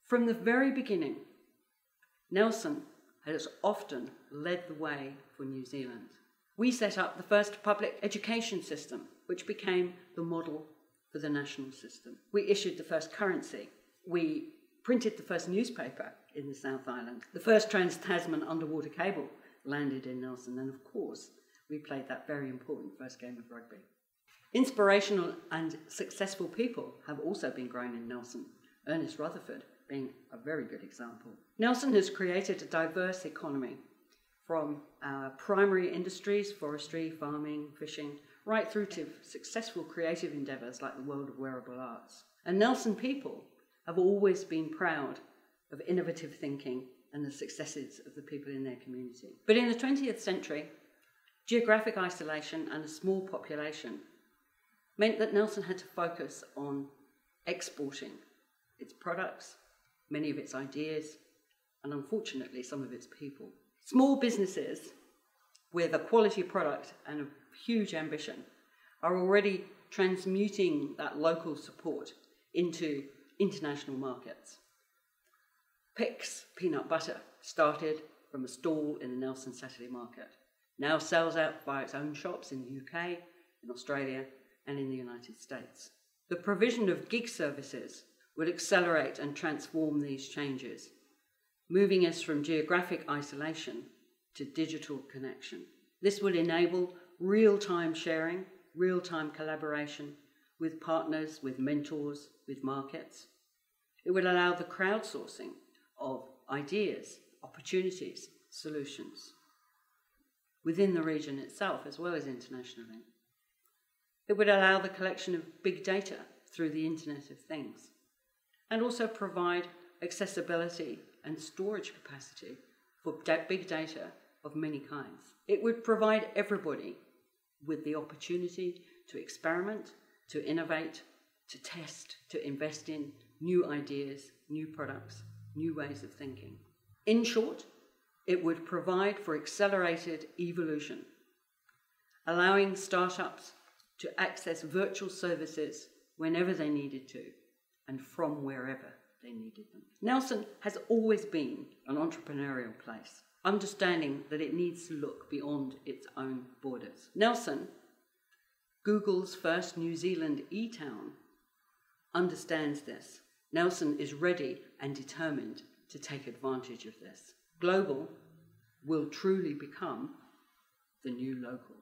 From the very beginning, Nelson has often led the way for New Zealand. We set up the first public education system, which became the model for the national system. We issued the first currency. We printed the first newspaper in the South Island. The first trans-Tasman underwater cable landed in Nelson. And of course, we played that very important first game of rugby. Inspirational and successful people have also been grown in Nelson, Ernest Rutherford being a very good example. Nelson has created a diverse economy from our primary industries, forestry, farming, fishing, right through to successful creative endeavours like the world of wearable arts. And Nelson people have always been proud of innovative thinking and the successes of the people in their community. But in the 20th century, geographic isolation and a small population meant that Nelson had to focus on exporting its products, many of its ideas, and unfortunately some of its people. Small businesses with a quality product and a huge ambition are already transmuting that local support into international markets. Pic's peanut butter started from a stall in the Nelson Saturday Market, now sells out by its own shops in the UK, in Australia, and in the United States. The provision of gig services will accelerate and transform these changes, moving us from geographic isolation to digital connection. This will enable real-time sharing, real-time collaboration with partners, with mentors, with markets. It will allow the crowdsourcing of ideas, opportunities, solutions within the region itself as well as internationally. It would allow the collection of big data through the Internet of Things and also provide accessibility and storage capacity for big data of many kinds. It would provide everybody with the opportunity to experiment, to innovate, to test, to invest in new ideas, new products, new ways of thinking. In short, it would provide for accelerated evolution, allowing startups to access virtual services whenever they needed to and from wherever they needed them. Nelson has always been an entrepreneurial place, understanding that it needs to look beyond its own borders. Nelson, Google's first New Zealand e-town, understands this. Nelson is ready and determined to take advantage of this. Global will truly become the new local.